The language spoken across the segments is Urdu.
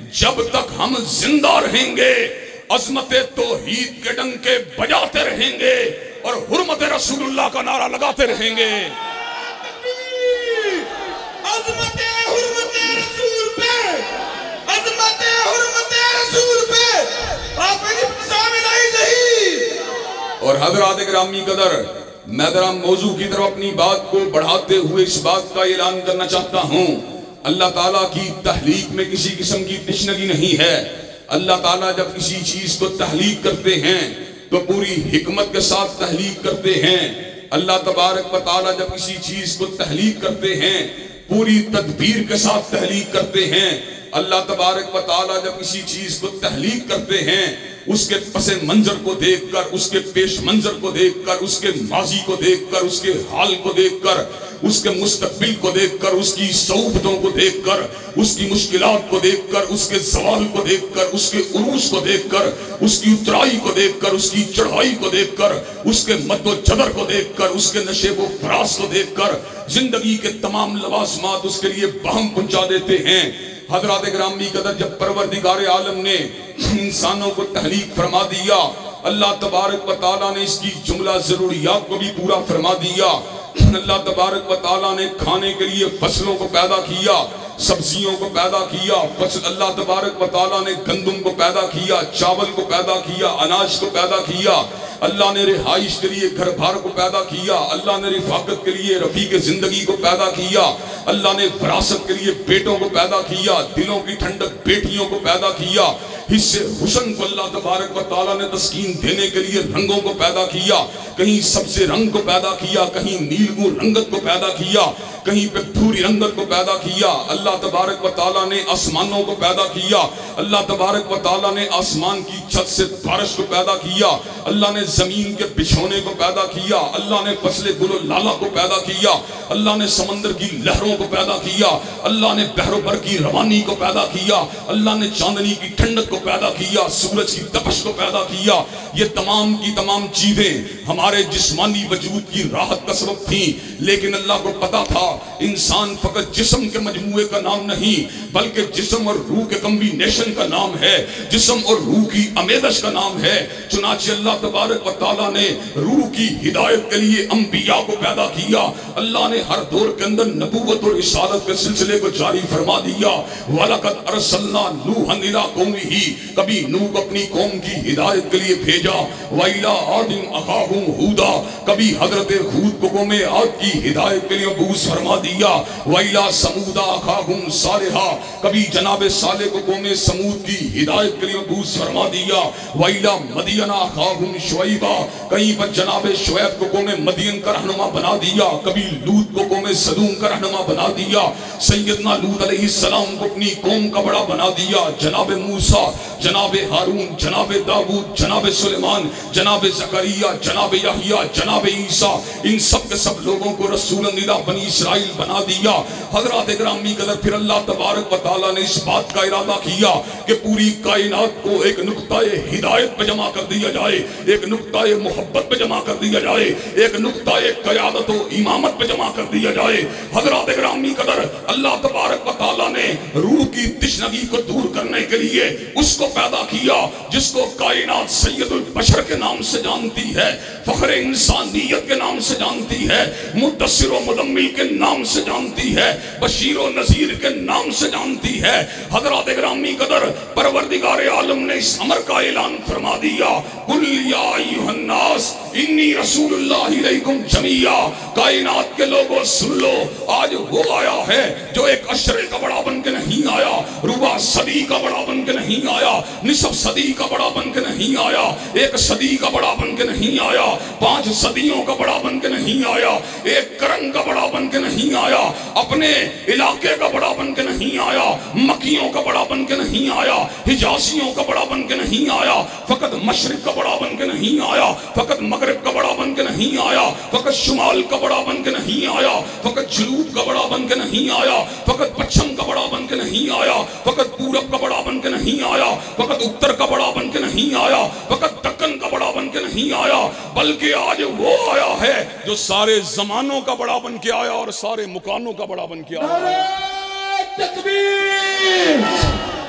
جب تک ہم زندہ رہیں گے عظمت توحید کے ڈنکے بجاتے رہیں گے اور حرمت رسول اللہ کا نعرہ لگاتے رہیں گے۔ عظمت حرمت رسول پہ، عظمت حرمت رسول پہ آپ ابتسام الہی ظہیر۔ اور حضرات گرامی قدر، میں ذرا موضوع کی طرف اپنی بات کو بڑھاتے ہوئے اس بات کا اعلان کرنا چاہتا ہوں، اللہ تعالیٰ کی تخلیق میں کسی قسم کی تشنگی نہیں ہے۔ اللہ تعالیٰ جب کسی چیز کو تخلیق کرتے ہیں تو پوری حکمت کے ساتھ تخلیق کرتے ہیں۔ اللہ تبارک و تعالیٰ جب کسی چیز کو تخلیق کرتے ہیں پوری تدبیر کے ساتھ تخلیق کرتے ہیں۔ اللہ تبارک و تعالیٰ جب کسی چیز کو تخلیق کرتے ہیں اس کے پس منظر کو دیکھ کر، اس کے پیش منظر کو دیکھ کر، اس کے ماضی کو دیکھ کر، اس کے حال کو دیکھ کر، اس کے مستقبل کو دیکھ کر، اس کی صعوبتوں کو دیکھ کر، اس کی مشکلات کو دیکھ کر، اس کے زوال کو دیکھ کر، اس کے عروج کو دیکھ کر، اس کی اترائی کو دیکھ کر، اس کی چڑھائی کو دیکھ کر، اس کے مد و جدر کو دیکھ کر، اس کے نشیب و فراز کو دیکھ کر زندگی کے تمام لوازمات اس کے لیے بہم پہنچا دیتے ہیں۔ حضرات گرامی قدر، جب پروردگار عالم نے انسانوں کو تخلیق فرما دیا، اللہ تبارک و تعالیٰ نے اس کی جملہ ضروریات کو بھی پورا فرما دیا۔ اللہ تبارک و تعالیٰ نے کھانے کے لیے فصلوں کو پیدا کیا، سبزیوں کو پیدا کیا۔ اللہ تبارک و تعالیٰ نے گندم کو پیدا کیا، چاول کو پیدا کیا، اناج کو پیدا کیا۔ اللہ نے رہائش کے لیے گھر بار کو پیدا کیا۔ اللہ نے رفاقت کے لیے رفیق زندگی کو پیدا کیا۔ اللہ نے وراثت کے لیے بیٹوں کو پیدا کیا، دلوں کی ٹھنڈک بیٹیوں کو پیدا کیا۔ حصے حسن کو اللہ تبارک و تعالیٰ نے تسکین دینے کے لیے رنگوں کو پیدا کیا، کہیں سبز رنگ کو پیدا کیا، کہیں نیلگوں رنگت کو پیدا کیا، کہیں پہ بھوری رنگت کو پیدا کیا۔ اللہ تبارک و تعالیٰ نے آسمانوں کو پیدا کیا۔ اللہ تبارک و تعالیٰ نے آسمان کی چھت سے بارش کو پیدا کیا۔ اللہ نے زمین کے بچھونے کو پیدا کیا۔ اللہ نے فصل گل و لالا کو پیدا کیا۔ اللہ نے سمندر کی لہروں کو پیدا کیا۔ اللہ نے بحر و بر کی روانی کو پیدا کیا۔ اللہ نے چاندنی کی ٹھنڈک کو پیدا کیا، سورج کی تپش کو پیدا کیا۔ یہ تمام کی تمام چیزیں ہمارے جسمانی وجود کی راحت کا سبب تھیں، لیکن اللہ کو پتا تھا انسان فقط جسم کے مجموعے کا نام نہیں بلکہ جسم اور روح کے کمبینیشن کا نام ہے، جسم اور روح کی امیدش کا نام ہے۔ چنانچہ اللہ تبارک و تعالیٰ نے روح کی ہدایت کے لیے انبیاء کو پیدا کیا۔ اللہ نے ہر دور کے اندر نبوت اور رسالت کے سلسلے کو جاری فرما دیا۔ وَلَقَدْ أَرْسَلْنَا نُوحًا إِلَىٰ قَوْمِهِ، کبھی نوح کو اپنی قوم کی ہدایت کے لیے بھیجا۔ وَإِلَىٰ عَادٍ أَخَاهُمْ هُودًا، کبھی حضرت ہود کو قوم عاد کی ہدایت کے لیے مبعوث فرما دیا۔ وَإِلَىٰ ثَمُودَ أَخَاهُمْ صَالِحًا، کبھی جناب صالح کو قوم سمود کی ہدایت کے لیے مبعوث فرما دیا۔ وَإِلَىٰ مَدْيَنَ أَخَاهُمْ شُعَيْبًا، کہیں پر جناب شعیب کو قوم مدین کا رہنما بنا دیا، کبھی لوط کو قوم سدوم کا رہنما بنا دیا۔ سیدنا لوط علیہ السلام کو اپنی قوم کا بڑا بنا دیا۔ جناب موسیٰ، جناب ہارون، جناب داؤد، جناب سلیمان، جناب زکریا، جناب یحییٰ، جناب عیسیٰ، ان سب کے سب لوگوں کو رسول اللہ بنی اسرائیل بنا دیا۔ حضرات گرامی قدر، پھر اللہ تبارک و تعالیٰ نے اس بات کا ارادہ کیا کہ پوری کائنات کو ایک نقطہ ہدایت پہ جمع کر دیا جائے، ایک نقطہ محبت پہ جمع کر دیا جائے، ایک نقطہ قیادت و امامت پہ جمع کر دیا جائے۔ حضرات گرامی قدر، اللہ تبارک و تعالیٰ نے روح کی تشنگی کو دور کرنے کے لیے اس کو پیدا کیا جس کو کائنات سید البشر کے نام سے جانتی ہے، فخر انسانیت کے نام سے جانتی ہے، مدثر و مدمل کے نام سے جانتی ہے، بشیر و نذیر کے نام سے جانتی ہے۔ حضرات گرامی قدر، پروردگار عالم نے اس امر کا اعلان فرما دیا، قُلْ يَا أَيُّهَا النَّاسُ إِنِّي رَسُولُ اللَّهِ إِلَيْكُمْ جَمِيعًا، کائنات کے لوگوں سن لو، آج وہ آیا ہے جو ایک عشرے کا بڑا بن کے نہیں آیا، ربع صدی کا بڑا بن کے نہیں آیا، نصف صدی کا بڑا بن کے نہیں آیا، ایک صدی کا بڑا بن کے نہیں آیا، 5 صدیوں کا بڑا بن کے نہیں آیا، ایک قرن کا بڑا بن کے نہیں آیا، اپنے علاقے کا بڑا بن کے نہیں آیا، مکیوں کا بڑا بن کے نہیں آیا، حجازیوں کا بڑا بن کے نہیں آیا، فقط مشرق کا بڑا بن کے نہیں آیا، فقط مغرب کا بڑا بن کے نہیں آیا، فقط شمال کا بڑا بن کے نہیں آیا، فقط جنوب کا بڑا بن کے نہیں آیا، فقط پچھم کا بڑا بن کے نہیں آیا، فقط پورب کا بڑا بن کے نہیں آیا، فقط اتر کا بڑا بن کے نہیں آیا، فقط دکن کا بڑا بن کے نہیں آیا، بلکہ آج وہ آیا ہے جو سارے زمانوں کا بڑا بن کے آیا اور سارے مکانوں کا بڑا بن کے آیا۔ نعرہ تکبیر!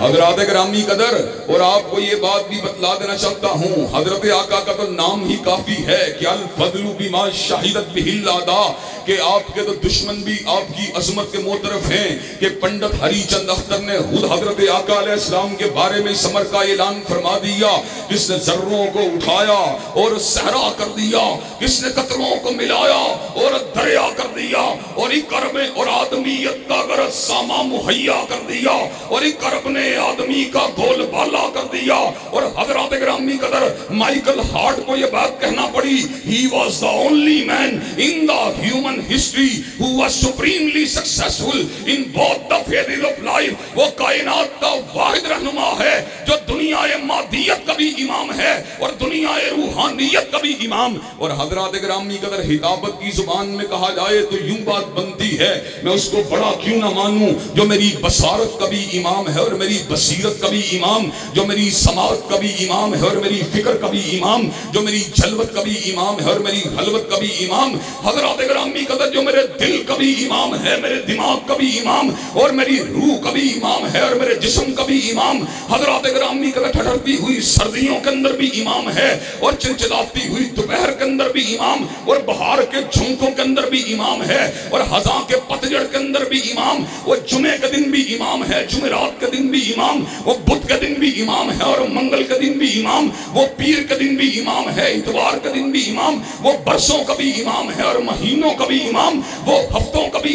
حضرات گرامی قدر، اور آپ کو یہ بات بھی بتلا دینا چاہتا ہوں، حضرت آقا کا تو نام ہی کافی ہے کہ الفضل بما شہدت بہ الاعداء، کہ آپ کے تو دشمن بھی آپ کی عظمت کے معترف ہیں، کہ پنڈت ہری چند اختر نے خود حضرت آقا علیہ السلام کے بارے میں سمر کا اعلان فرما دیا، جس نے ذروں کو اٹھایا اور صحرا کر دیا، کس نے قطروں کو ملایا اور دریا کر دیا، اور ایک کرب اور آدمیت کا غرض ساما مہیا کر دیا، اور ایک کرب نے آدمی کا گول بالا کر دیا۔ اور حضرات گرامی قدر مائیکل ہارٹ کو یہ بات کہنا پڑی، he was the only man in the human history who was supremely successful in both the phases of life۔ وہ کائنات کا واحد رہنما ہے جو دنیا مادیت کا بھی امام ہے اور دنیا روحانیت کا بھی امام۔ اور حضرات گرامی قدر خطابت کی زبان میں کہا جائے تو یوں بات بنتی ہے، میں اس کو بڑا کیوں نہ مانوں جو میری بصارت کا بھی امام ہے اور میری بصیرت کا بھی امام، جو میری سماعت کا بھی امام ہے اور میری فکر کا بھی امام، جو میری جلوت کا بھی امام ہے اور میری خلوت کا بھی امام۔ حضرات گرامی قدر جو میرے دل کا بھی امام ہے، میرے دماغ کا بھی امام، اور میری روح کا بھی امام ہے اور میرے جسم کا بھی امام۔ حضرات گرامی قدر ٹھٹھرتی ہوئی سردیوں کے اندر بھی امام ہے، اور چلچلاتی ہوئی دوپہر کے اندر بھی امام، اور بہار کے جھونکوں کے اندر بھی امام ہے، اور خزاں کے پتجھڑ کے اندر بھی امام۔ وہ جمعے کے دن بھی امام ہے، جمعرات کے دن بھی امام، وہ بدھ کے دن بھی امام ہے اور منگل کے دن بھی امام، وہ پیر کے دن بھی امام ہے، اتوار کے دن بھی امام، وہ برسوں کا بھی امام ہے اور مہینوں کا بھی امام، وہ ہفتوں کا بھی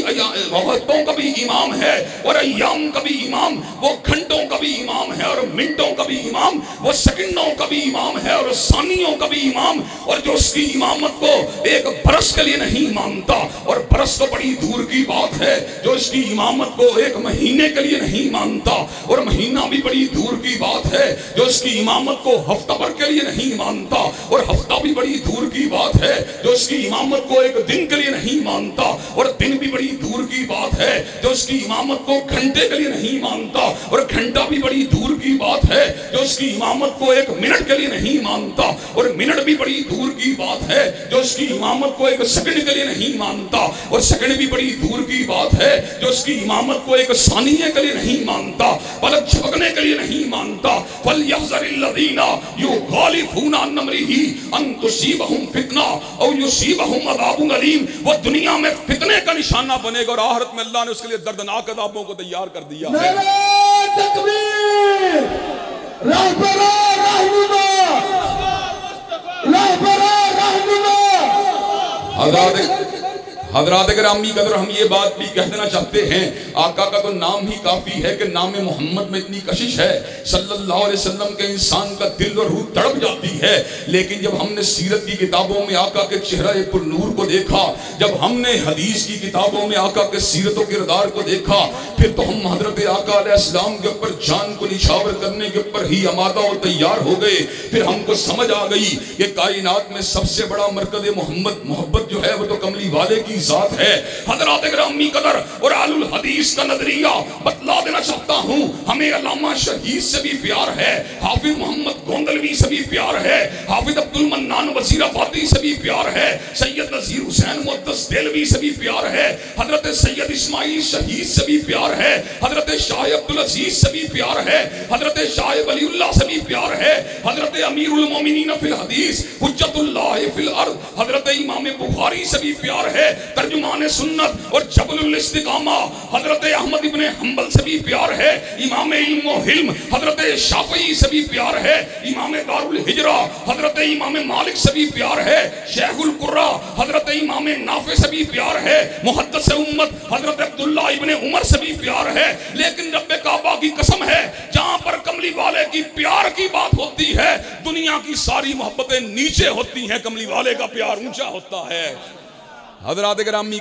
امام ہے اور ایام کا بھی امام، وہ گھنٹوں کا بھی امام ہے اور منٹوں کا بھی امام، وہ سیکنڈوں کا بھی امام ہے اور ثانیوں کا بھی امام۔ اور جو اس کی امامت کو ایک برس کے لیے نہیں مانتا، اور برس تو بڑی دور کی بات ہے، جو اس کی امامت کو ایک مہینے کے لیے نہیں مانتا، اور مہینہ بھی بڑی دور کی بات ہے، جو اس کی امامت کو ہفتہ بھر کے لیے نہیں مانتا، اور ہفتہ بھی بڑی دور کی بات ہے، جو اس کی امامت کو ایک دن کے لیے نہیں مانتا، اور دن بھی بڑی دور کی بات ہے، جو اس کی امامت کو گھنٹے کے لیے نہیں مانتا، اور گھنٹہ بھی بڑی دور کی بات ہے، جو اس کی امامت کو ایک منٹ کے لیے نہیں مانتا، اور منٹ بھی بڑی دور کی بات ہے، جو اس کی امامت کو ایک سیکنڈ کے لیے نہیں مانتا، اور سیکنڈ بھی بڑی دور کی بات ہے، جو اس کی امامت کو ایک ثانیے کے لیے نہیں مانتا، پلک جھپکنے کے لیے نہیں مانتا۔ فَلْيَحْذَرِ الَّذِينَ يُخَالِفُونَ عَنْ أَمْرِهِ أَن تُصِيبَهُمْ فِتْنَةٌ أَوْ يُصِيبَهُمْ عَذَابٌ أَلِيمٌ۔ وہ دنیا میں فتنے کا نشانہ بنے گا اور آخرت میں اللہ نے اس کے لیے دردناک عذابوں کو تیار کر دیا ہے۔ نعرہ تکبیر، رہبر رہنما، رہبر رہنما۔ حضرات گرامی قدر ہم یہ بات بھی کہہ دینا چاہتے ہیں، آقا کا تو نام ہی کافی ہے کہ نام محمد میں اتنی کشش ہے صلی اللہ علیہ وسلم کے انسان کا دل اور روح تڑپ جاتی ہے۔ لیکن جب ہم نے سیرت کی کتابوں میں آقا کے چہرہ پر نور کو دیکھا، جب ہم نے حدیث کی کتابوں میں آقا کے سیرت و کردار کو دیکھا، پھر تو ہم حضرت آقا علیہ السلام کے اوپر جان کو نچھاور کرنے کے اوپر ہی آمادہ اور تیار ہو گئے۔ پھر ہم کو سمجھ آ گئی کہ کائنات میں سب سے بڑا مرکز محبت جو ہے وہ تو کملی والے کی ذات ہے۔ حضرات گرامی قدر اور اہل الحدیث کا نظریہ بتلا دینا چاہتا ہوں، ہمیں علامہ شہید سے بھی پیار ہے، حافظ محمد گوندلوی سے بھی پیار ہے، حافظ عبد المنان وزیر آبادی سے بھی پیار ہے، سید نذیر حسین محدث دہلوی سے بھی پیار ہے، حضرت سید اسماعیل شہید سے بھی پیار ہے، حضرت شاہ عبدالعزیز سے بھی پیار ہے، حضرت شاہ ولی اللہ سے بھی پیار ہے، حضرت امیر المومنین فی الحدیث حجت اللہ فی الارض حضرت امام بخاری سے بھی پیار ہے، ترجمان سنت اور جبل الاستقامہ حضرت احمد ابن حنبل سے بھی پیار ہے، امام علم و حلم حضرت شافعی سے بھی پیار ہے، امام دار الہجرہ حضرت امام مالک سے بھی پیار ہے، شیخ القرہ حضرت امام نافع سے بھی پیار ہے، محدث امت حضرت عبداللہ ابن عمر سے بھی پیار ہے۔ لیکن رب کعبہ کی قسم ہے، جہاں پر کملی والے کی پیار کی بات ہوتی ہے، دنیا کی ساری محبتیں نیچے ہوتی ہیں، کملی والے کا پیار اونچا ہوتا ہے۔ حضرات گرامی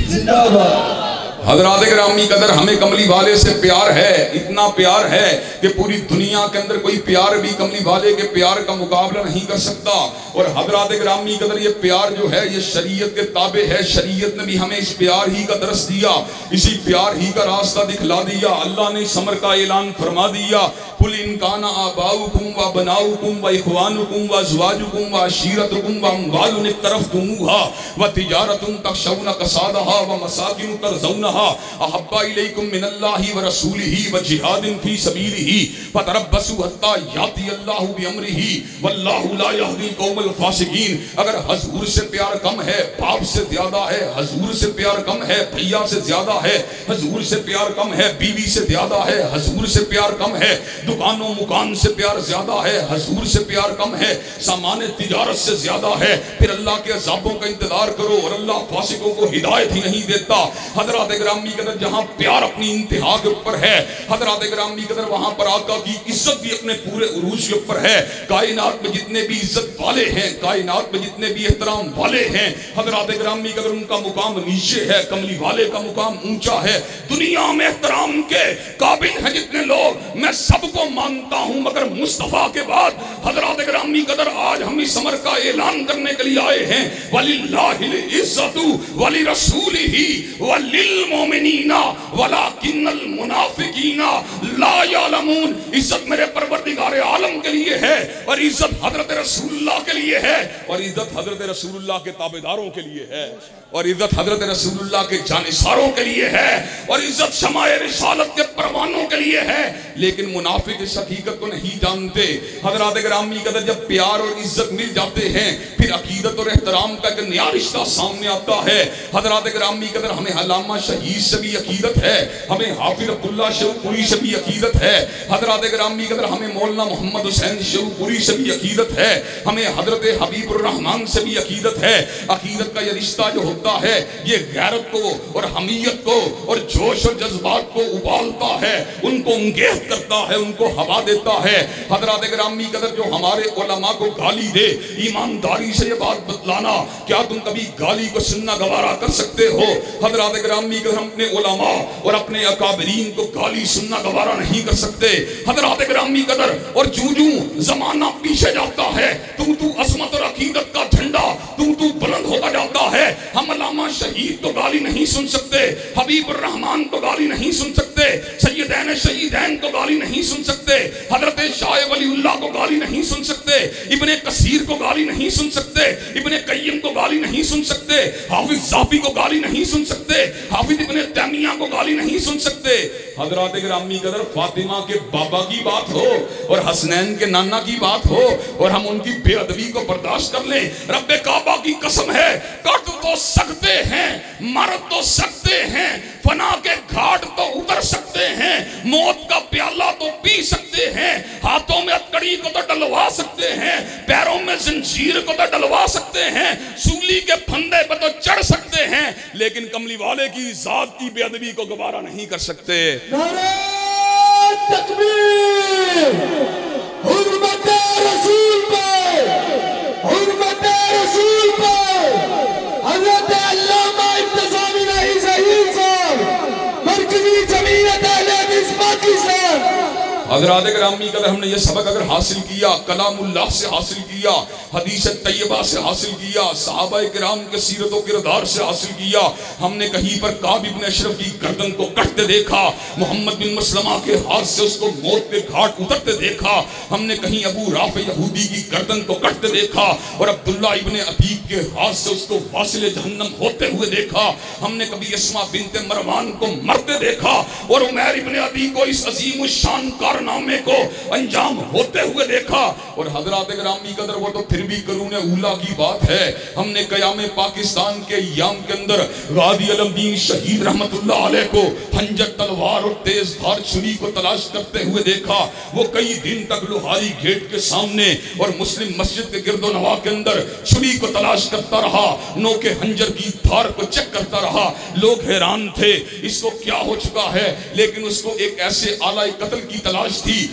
زندہ باد۔ حضرات گرامی قدر ہمیں کملی والے سے پیار ہے، اتنا پیار ہے کہ پوری دنیا کے اندر کوئی پیار بھی کملی والے کے پیار کا مقابلہ نہیں کر سکتا۔ اور حضرات گرامی قدر یہ پیار جو ہے یہ شریعت کے تابع ہے، شریعت نے بھی ہمیں اس پیار ہی کا درس دیا، اسی پیار ہی کا راستہ دکھلا دیا۔ اللہ نے اس امر کا اعلان فرما دیا، قُلْ إِنْ كَانَ آبَاؤُكُمْ وَأَبْنَاؤُكُمْ وَإِخْوَانُكُمْ وَأَزْوَاجُكُمْ وَعَشِيرَتُكُمْ وَأَمْوَالٌ اقْتَرَفْتُمُوهَا وَتِجَارَةٌ تَخْشَوْنَ كَسَادَهَا وَمَسَاكِنُ تَرْضَوْنَهَا أَحَبَّ إِلَيْكُم مِّنَ اللَّهِ وَرَسُولِهِ وَجِهَادٍ فِي سَبِيلِهِ فَتَرَبَّصُوا حَتَّىٰ يَأْتِيَ اللَّهُ بِأَمْرِهِ وَاللَّهُ لَا يَهْدِي الْقَوْمَ الْفَاسِقِينَ۔ اگر حضور سے پیار کم ہے، باپ سے زیادہ ہے، حضور سے پیار کم ہے، بھیا سے زیادہ ہے، حضور سے پیار کم ہے، بیوی سے زیادہ ہے، حضور سے پیار کم ہے، دکان و مکان سے پیار زیادہ ہے، حضور سے پیار کم ہے، سامان تجارت سے زیادہ ہے، پھر اللہ کے عذابوں کا انتظار کرو اور اللہ فاسقوں کو ہدایت ہی نہیں دیتا۔ حضرات گرامی قدر جہاں پیار اپنی انتہا کے اوپر ہے، حضرات گرامی قدر وہاں پر آقا کی عزت بھی اپنے پورے عروج کے اوپر ہے۔ کائنات میں جتنے بھی عزت والے ہیں، کائنات میں جتنے بھی احترام والے ہیں، حضرات گرامی قدر ان کا مقام نیچے ہے، کملی والے کا مقام اونچا ہے۔ دنیا میں احترام کے قابل ہیں جتنے لوگ، میں سب کو مانتا ہوں، مگر مصطفیٰ کے بعد حضرات گرامی قدر آج ہم اس امر کا اعلان کرنے کے لیے آئے ہیں، وَلِلَّهِ الْعِزَّةُ وَلِرَسُولِهِ وَلِلْمُؤْمِنِينَ وَلَكِنَّ الْمُنَافِقِينَ لَا يَعْلَمُونَ۔ عزت میرے پروردگار عالم کے لیے ہے، اور عزت حضرت رسول اللہ کے لیے ہے، اور عزت حضرت رسول اللہ کے تابعداروں کے لیے ہے، اور عزت حضرت رسول اللہ کے جانثاروں کے لیے ہے، اور عزت شمع رسالت کے پروانوں کے لیے ہے۔ لیکن منافق اس حقیقت کو نہیں جانتے۔ حضرات گرامی قدر جب پیار اور عزت مل جاتے ہیں، پھر عقیدت اور احترام کا ایک نیا رشتہ سامنے آتا ہے۔ حضرات گرامی قدر ہمیں علامہ شہید سے بھی عقیدت ہے، ہمیں حافظ عبداللہ شیخوپوری سے بھی عقیدت ہے، حضرات گرامی قدر ہمیں مولانا محمد حسین شیخوپوری سے بھی عقیدت ہے، ہمیں حضرت حبیب الرحمن سے بھی عقیدت ہے۔ عقیدت کا یہ رشتہ جو ہوتا ہے یہ غیرت کو اور حمیت کو اور جوش اور جذبات کو ابالتا ہے، ان کو انگیخت کرتا ہے، ان کو ہوا دیتا ہے۔ حضرات گرامی قدر جو ہمارے علماء کو گالی دے، ایمانداری سے یہ بات بتلانا، کیا تم کبھی گالی کو سننا گوارا کر سکتے ہو؟ حضرات گرامی قدر ہم اپنے علماء اور اپنے اکابرین کو گالی سننا گوارا نہیں کر سکتے۔ حضرات گرامی قدر اور جو زمانہ پیچھے جاتا ہے، تو عظمت اور عقیدت کا جھنڈا تو بلند ہوتا جاتا ہے، ہم علامہ شہید تو گالی نہیں سن سکتے، حبیب الرحمن تو گالی نہیں سن سکتے، سیدین شہیدین تو گالی نہیں سن سکتے، حضرت شاہ ولی اللہ کو گالی نہیں سن سکتے، ابن کثیر کو گالی نہیں سن سکتے، ابن قیم کو گالی نہیں سن سکتے، حافظ ذہبی کو گالی نہیں سن سکتے، حافظ ابن تیمیہ کو گالی نہیں سن سکتے۔ حضرات گرامی قدر فاطمہ کے بابا کی بات ہو اور حسنین کے نانا کی بات ہو اور ہم ان کی بے ادبی کو برداشت کر لیں، رب کعبہ کی قسم ہے، کٹ تو سکتے ہیں، مر تو سکتے ہیں، فنا کے گھاٹ تو اتر سکتے ہیں، موت کا پیالہ تو پی سکتے ہیں، ہاتھوں میں ہتکڑی کو تو ڈلوا سکتے ہیں، پیروں میں زنجیر کو تو ڈلوا سکتے ہیں، سولی کے پھندے پہ تو چڑھ سکتے ہیں، لیکن کملی والے کی ذات کی بے ادبی کو گوارا نہیں کر سکتے۔ نعرہ تکبیر، حرمت رسول پہ، حرمت رسول پہ، حضرت علامہ انتظامی نہیں ظہیر صاحب، مرکزی جمعیت اہل حدیث پاکستان۔ حضرات گرامی قدر ہم نے یہ سبق اگر حاصل کیا، کلام اللہ سے حاصل کیا، حدیث طیبہ سے حاصل کیا، صحابہ کرام کے سیرت و کردار سے حاصل کیا، ہم نے کہیں پر کعب بن اشرف کی گردن کو کٹتے دیکھا، محمد بن مسلمہ کے ہاتھ سے اس کو موت کے گھاٹ اترتے دیکھا، ہم نے کہیں ابو رافع یہودی کی گردن کو کٹتے دیکھا اور عبداللہ ابن عتیق کے ہاتھ سے اس کو واصل جہنم ہوتے ہوئے دیکھا، ہم نے کبھی اسماء بنت مروان کو مرتے دیکھا اور عمیر ابن عدی کو اس عظیم الشان کارنامے کو انجام ہوتے ہوئے دیکھا۔ اور حضرات گرامی قدر وہ تو پھر بھی قرون اولا کی بات ہے، ہم نے قیام پاکستان کے ایام کے اندر غازی علمدین شہید رحمت اللہ علیہ کو خنجر تلوار اور تیز دھار چھری کو تلاش کرتے ہوئے دیکھا، وہ کئی دن تک لوہاری گیٹ کے سامنے اور مسلم مسجد کے گرد و نواح کے اندر چھری کو تلاش کرتا رہا، نو کے خنجر کی دھار کو چیک کرتا رہا، لوگ حیران تھے اس کو کیا ہو چکا ہے، لیکن اس کو ایک ایسے آلہ قتل کی تلاش تھی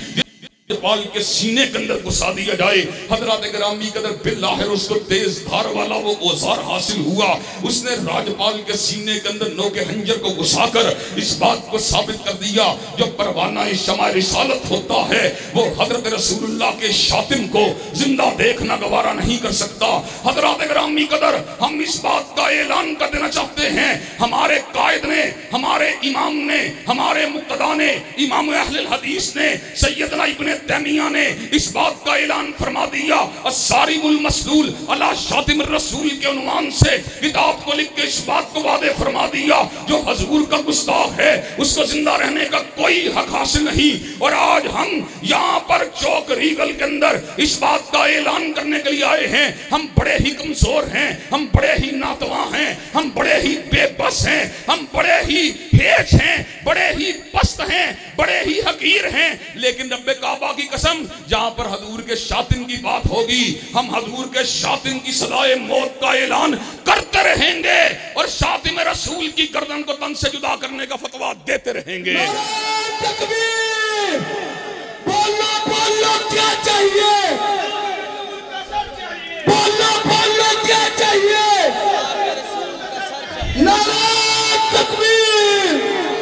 پال کے سینے کے اندر گھسا دیا جائے. حضرات گرامی قدر بالآخر اس کو تیز دھار والا وہ اوزار حاصل ہوا. اس نے راجپال کے سینے کے اندر نوک خنجر کو گھسا کر اس بات کو ثابت کر دیا جو پروانہ شمع رسالت ہوتا ہے وہ حضرت رسول اللہ کے شاطم کو زندہ دیکھنا گوارا نہیں کر سکتا. حضرات گرامی قدر ہم اس بات کا اعلان کر دینا چاہتے ہیں, ہمارے قائد نے, ہمارے امام نے, ہمارے مقتدی نے, امام اہل الحدیث نے, سیدنا ابن تیمیہ نے اس بات کا اعلان فرما دیا. الصارم المسلول علی شاطم الرسول کے عنوان سے کتاب کو لکھ کے اس بات کو وعدے فرما دیا جو حضور کا گستاخ ہے اس کو زندہ رہنے کا کوئی حق حاصل نہیں. اور آج ہم یہاں پر چوک ریگل کے اندر اس بات کا اعلان کرنے کے لیے آئے ہیں. ہم بڑے ہی کمزور ہیں, ہم بڑے ہی ناتواں ہیں, ہم بڑے ہی بے بس ہیں, ہم بڑے ہی ہیچ ہیں, بڑے ہی پست ہیں, بڑے ہی حقیر ہیں. لیکن رب کعبہ کی قسم جہاں پر حضور کے شاطم کی بات ہوگی ہم حضور کے شاطم کی صدائے موت کا اعلان کرتے رہیں گے اور شاطم رسول کی گردن کو تن سے جدا کرنے کا فتویٰ دیتے رہیں گے. تکبیر! بولو بولو کیا چاہیے, بولو بولو کیا چاہیے, نعرہ تکبیر!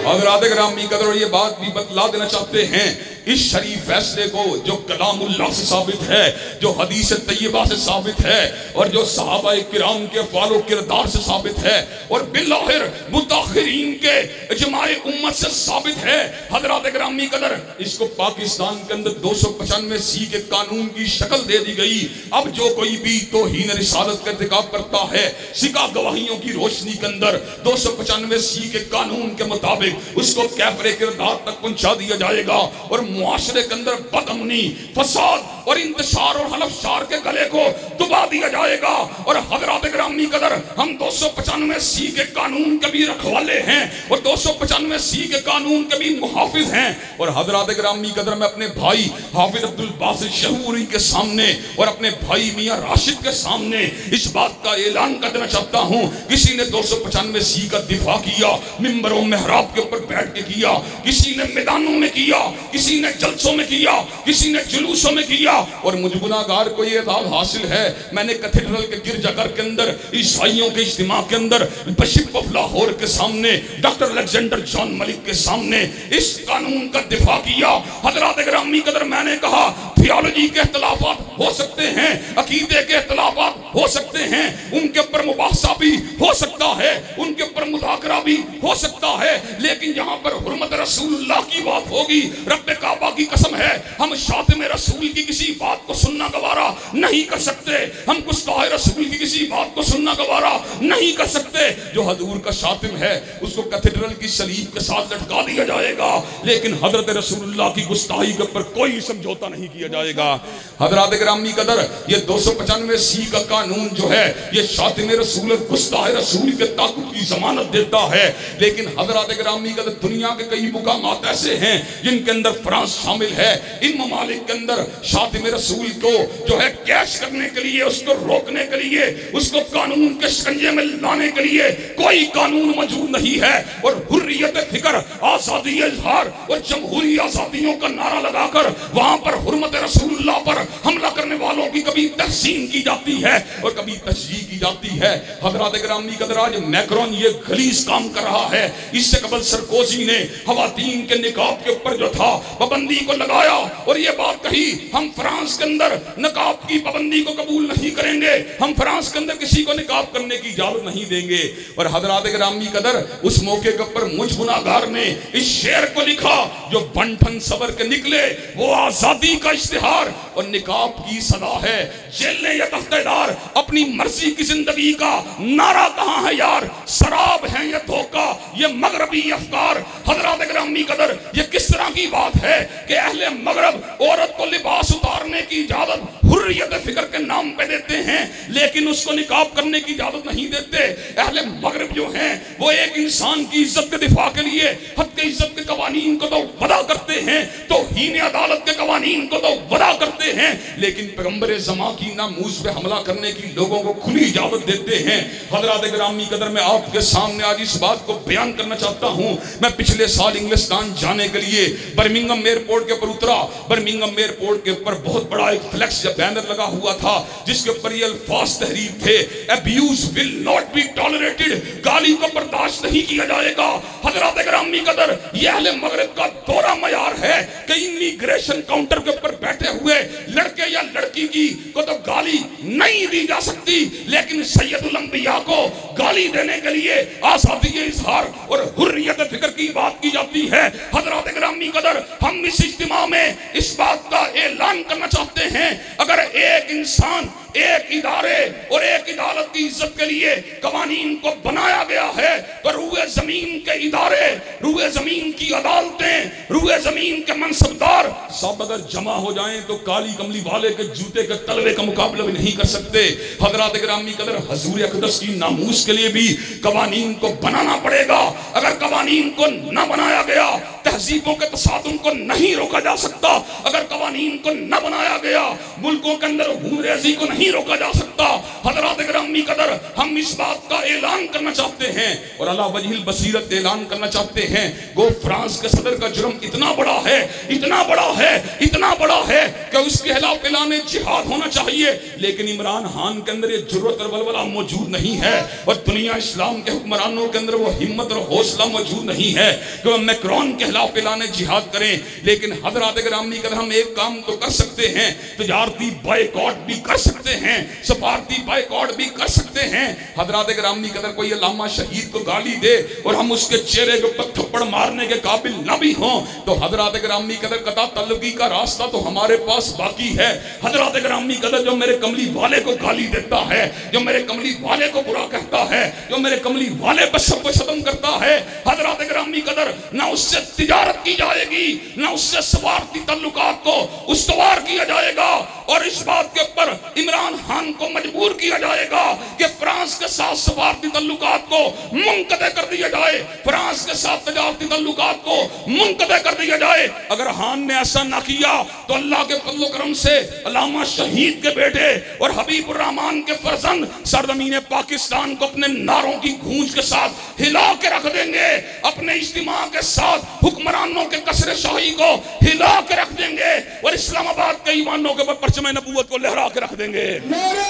حضرات گرامی قدر یہ بات بھی بتلا دینا چاہتے ہیں اس شریف فیصلے کو جو کلام اللہ سے ثابت ہے, جو حدیث طیبہ سے ثابت ہے اور جو صحابہ کرام کے افعال و کردار سے ثابت ہے اور بالآخر متاخرین کے اجماع امت سے ثابت ہے. حضرات گرامی قدر اس کو پاکستان کے اندر 295 کے قانون کی شکل دے دی گئی. اب جو کوئی بھی توہین رسالت کا ارتکاب کرتا ہے سکہ گواہیوں کی روشنی کے اندر 295 کے قانون کے مطابق اس کو کیفر کردار تک پہنچا دیا جائے گا اور معاشرے کے اندر بد امنی, فساد اور انتشار اور حلف شار کے گلے کو دبا دیا جائے گا. اور حضرات گرامی قدر ہم 295 کے قانون کے بھی رکھوالے ہیں اور 295 کے قانون کے بھی محافظ ہیں. اور حضرات گرامی قدر میں اپنے بھائی حافظ عبدالباسط شہوری کے سامنے اور اپنے بھائی میاں راشد کے سامنے اس بات کا اعلان کر دینا چاہتا ہوں, کسی نے 295 کا دفاع کیا, ممبر و محراب کے اوپر بیٹھ کے کیا, کسی نے میدانوں میں کیا, کسی نے جلسوں میں کیا, کسی نے جلوسوں میں کیا. اور مجھ گناہگار کو یہ اعزاز حاصل ہے میں نے کیتھیڈرل کے گرجا گھر کے اندر عیسائیوں کے اجتماع کے اندر بشپ آف لاہور کے سامنے ڈاکٹر الیگزینڈر جان ملک کے سامنے اس قانون کا دفاع کیا. حضرات گرامی قدر میں نے کہا تھیالوجی کے اختلافات ہو سکتے ہیں, عقیدے کے اختلافات ہو سکتے ہیں, ان کے اوپر مباحثہ بھی ہو سکتا ہے, ان کے اوپر مذاکرہ بھی ہو سکتا ہے, لیکن یہاں پر حرمت رسول اللہ کی بات ہوگی. رب کعبہ کی قسم ہے ہم شاطم رسول کی کسی بات کو سننا گوارا نہیں کر سکتے, ہم گستاخ رسول کی کسی بات کو سننا گوارا نہیں کر سکتے. جو حضور کا شاطم ہے اس کو کیتھیڈرل کی صلیب کے ساتھ لٹکا دیا جائے گا لیکن حضرت رسول اللہ کی گستاخی کے اوپر کوئی سمجھوتا نہیں کیا جائے گا. حضرات گرامی قدر یہ 295 کا قانون جو ہے یہ شاطم رسول اور گستاخ رسول کے تعاقب کی ضمانت دیتا ہے, لیکن حضرات گرامی قدر دنیا کے کئی مقامات ایسے ہیں جن کے اندر فرانس شامل ہے. ان ممالک کے اندر شاطم رسول کو جو ہے کیش کرنے کے لیے, اس کو روکنے کے لیے, اس کو قانون کے شکنجے میں لانے کے لیے کوئی قانون موجود نہیں ہے. اور حریت فکر, آزادی اظہار اور جمہوری آزادیوں کا نعرہ لگا کر وہاں پر حرمت رسول اللہ پر حملہ کرنے والوں کی کبھی تحسین کی جاتی ہے اور کبھی تشجیع کی جاتی ہے. حضرات گرامی قدر آج میکرون یہ غلیظ کام کر رہا ہے. اس سے قبل سرکوزی نے خواتین کے نقاب کے اوپر جو تھا پابندی کو لگایا اور یہ بات کہی ہم فرانس کے اندر نقاب کی پابندی کو قبول نہیں کریں گے, ہم فرانس کے اندر کسی کو نقاب کرنے کی اجازت نہیں دیں گے. اور حضرات گرامی قدر اس موقع کے اوپر مجھ گناہگار نے اس شعر کو لکھا جو بنٹھن صبر کے نکلے وہ آزادی کا اشتہار اور نقاب کی صدا ہے جیلیں یا تختیدار, اپنی مرضی کی زندگی کا نعرہ کہاں ہے یار, سراب ہے یا دھوکہ یہ مغربی افکار. حضرات گرامی قدر یہ کس طرح کی بات ہے کہ اہل مغرب عورت کو لباس اتارنے کی اجازت حریت فکر کے نام پہ دیتے ہیں، لیکن اس کو نقاب کرنے کی اجازت نہیں دیتے۔ اہل مغرب جو ہیں وہ ایک انسان کی عزت کے دفاع کے لیے حد کے عزت کے قوانین کو تو وضع کرتے ہیں، توہین عدالت کے قوانین کو تو وضع کرتے ہیں، لیکن پیغمبر زمان کی ناموس پہ حملہ کرنے کی لوگوں کو کھلی اجازت دیتے ہیں۔ حضرات گرامی قدر، میں آپ کے سامنے آج اس بات کو بیان کرنا چاہتا ہوں۔ میں پچھلے سال انگلستان جانے کے لیے برمنگھم ایئرپورٹ کے اوپر اترا۔ برمنگھم ایئرپورٹ کے اوپر بہت بڑا ایک فلیکس یا بینر لگا ہوا تھا جس کے اوپر یہ الفاظ تحریر تھے: abuse will not be tolerated، گالی کو برداشت نہیں کیا جائے گا۔ حضرات گرامی قدر، یہ اہل مغرب کا دورہ معیار ہے کہ امیگریشن کاؤنٹر کے اوپر بیٹھے ہوئے لڑکے یا لڑکی کی کو تو گالی نہیں دی جا سکتی، لیکن سید الانبیاء کو گالی دینے کے لیے آزادی اظہار اور حریت فکر کی بات کی جاتی ہے۔ حضرات گرامی قدر، ہم اس اجتماع میں اس بات کا اعلان کرنا چاہتے ہیں، اگر ایک انسان ایک ادارے اور ایک عدالت کی عزت کے لیے قوانین کو بنایا گیا ہے تو روئے زمین کے ادارے، روئے زمین کی عدالتیں، روئے زمین کے منصبدار سب اگر جمع ہو جائیں تو کالی کملی والے کے جوتے کے تلوے کا مقابلہ بھی نہیں کر سکتے۔ حضرات گرامی قدر، حضور اقدس کی ناموس کے لیے بھی قوانین کو بنانا پڑے گا۔ اگر قوانین کو نہ بنایا گیا، تہذیبوں کے تصادم کو نہیں روکا جا سکتا۔ اگر قوانین کو نہ بنایا گیا، ملکوں کے اندر خون ریزی کو نہیں روکا جا سکتا۔ حضرات گرامی قدر، ہم اس بات کا اعلان کرنا چاہتے ہیں اور اللہ وجہ البصیرت اعلان کرنا چاہتے ہیں، گو فرانس کے صدر کا جرم اتنا بڑا ہے، اتنا بڑا ہے، اتنا بڑا ہے کہ اس کے خلاف اعلان جہاد ہونا چاہیے، لیکن عمران خان کے اندر یہ جرأت اور ولولہ موجود نہیں ہے، اور دنیا اسلام کے حکمرانوں کے اندر وہ ہمت اور حوصلہ موجود نہیں ہے کہ وہ میکرون کے خلاف اعلان جہاد کریں۔ لیکن حضرات گرامی قدر، ہم ایک کام تو کر سکتے ہیں، تجارتی بائیکاٹ بھی کر سکتے ہیں، سفارتی بائیکاٹ بھی کر سکتے ہیں۔ حضرات گرامی قدر، کوئی علامہ شہید کو گالی دے اور ہم اس کے چہرے کے اوپر تھپڑ مارنے کے قابل نہ بھی ہوں تو حضرات گرامی قدر قطع طلبی کا راستہ تو ہمارے پاس باقی ہے۔ حضرات گرامی قدر، جو میرے کملی والے کو گالی دیتا ہے، جو میرے کملی والے کو برا کہتا ہے، جو میرے کملی والے پر سب کو ختم کرتا ہے، حضرات گرامی قدر، نہ اس سے تجارت کی جائے گی، نہ اس سے سفارتی تعلقات کو استوار کیا جائے گا، اور اس بات کے اوپر عمران خان کو مجبور کیا جائے گا کہ فرانس کے ساتھ سفارتی تعلقات کو منقطع کر دیا جائے، فرانس کے ساتھ تجارتی تعلقات کو منقطع کر دیا جائے۔ اگر خان نے ایسا نہ کیا تو اللہ کے فضل و کرم سے علامہ شہید کے بیٹے اور حبیب الرحمان کے فرزند سرزمین پاکستان کو اپنے نعروں کی گونج کے ساتھ ہلا کے رکھ دیں گے، اپنے اجتماع کے ساتھ حکمرانوں کے قصر شاہی کو ہلا کے رکھ دیں گے، اور اسلام آباد کے ایوانوں کے اوپر پرچم نبوت کو لہرا کے رکھ دیں گے۔ نعرہ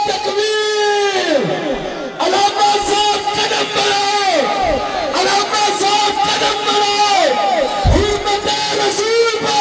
تکبیر! علامہ صاحب قدم بڑھائے، علامہ صاحب قدم بڑھائے، حرمت رسول پر۔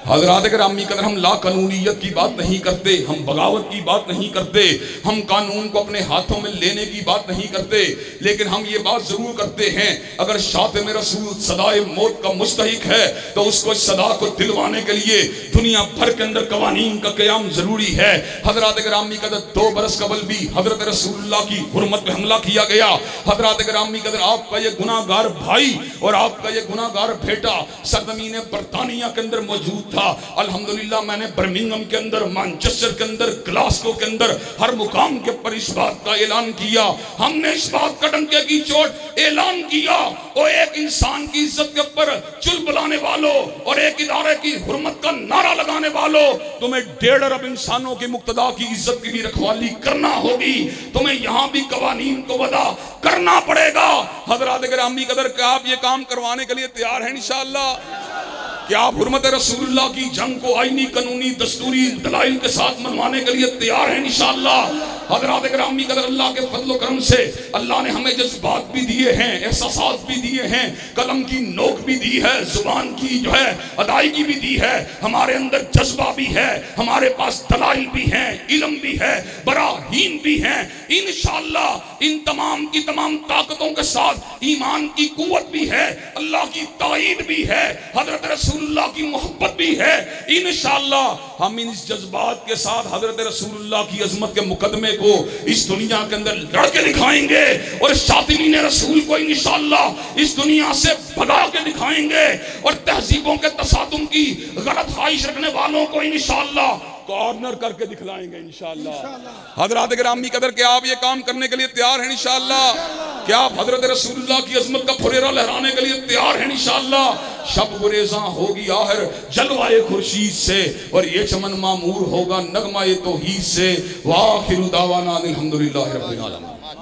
حضرات گرامی قدر، ہم لا قانونیت کی بات نہیں کرتے، ہم بغاوت کی بات نہیں کرتے، ہم قانون کو اپنے ہاتھوں میں لینے کی بات نہیں کرتے، لیکن ہم یہ بات ضرور کرتے ہیں، اگر شاتم رسول صدائے موت کا مستحق ہے تو اس کو اس صدا کو دلوانے کے لیے دنیا بھر کے اندر قوانین کا قیام ضروری ہے۔ حضرات گرامی قدر، 2 برس قبل بھی حضرت رسول اللہ کی حرمت پہ حملہ کیا گیا۔ حضرات گرامی قدر، آپ کا یہ گناہ گار بھائی اور آپ کا یہ گناہ گار بیٹا سرزمین برطانیہ کے اندر موجود تھا۔ الحمدللہ میں نے برمنگھم کے اندر، مانچسٹر کے اندر، گلاسگو کے اندر ہر مقام کے پر اس بات کا اعلان کیا۔ ہم نے اس بات کا ڈنکے کی چوٹ اعلان کیا، اور ایک انسان کی عزت کے اوپر چل بلانے والوں اور ایک ادارے کی حرمت کا نعرہ لگانے والوں، تمہیں 1.5 ارب انسانوں کی مقتدا کی عزت کی بھی رکھوالی کرنا ہوگی، تمہیں یہاں بھی قوانین کو وضع کرنا پڑے گا۔ حضرات گرامی قدر، کیا آپ یہ کام کروانے کے لیے تیار ہیں انشاءاللہ؟ کہ آپ حرمت رسول اللہ کی جنگ کو آئینی، قانونی، دستوری دلائل کے ساتھ منوانے کے لیے تیار ہیں انشاءاللہ؟ حضرات گرامی قدر، اللہ کے فضل و کرم سے اللہ نے ہمیں جذبات بھی دیے ہیں، احساسات بھی دیے ہیں، قلم کی نوک بھی دی ہے، زبان کی جو ہے ادائیگی بھی دی ہے، ہمارے اندر جذبہ بھی ہے، ہمارے پاس دلائل بھی ہیں، علم بھی ہے، براہین بھی ہیں۔ انشاءاللہ ان تمام کی تمام طاقتوں کے ساتھ ایمان کی قوت بھی ہے، اللہ کی تائید بھی ہے، حضرت رسول اللہ کی محبت بھی ہے۔ انشاءاللہ ہم ان جذبات کے ساتھ حضرت رسول اللہ کی عظمت کے مقدمے کو اس دنیا کے اندر لڑ کے دکھائیں گے، اور شاطرین رسول کو انشاءاللہ اس دنیا سے بھگا کے دکھائیں گے، اور تہذیبوں کے تصادم کی غلط خواہش رکھنے والوں کو انشاءاللہ کارنر کر کے دکھلائیں گے انشاءاللہ۔ حضرات گرامی قدر کہ آپ یہ کام کرنے کے لیے تیار ہیں انشاءاللہ؟ کیا آپ حضرت رسول اللہ کی عظمت کا پھریرا لہرانے کے لیے تیار ہیں انشاءاللہ؟ شب گریزاں ہوگی آخر جلوائے خورشید سے، اور یہ چمن معمور ہوگا نغمہ توحید سے۔ وآخر دعوانا الحمدللہ رب العالمین۔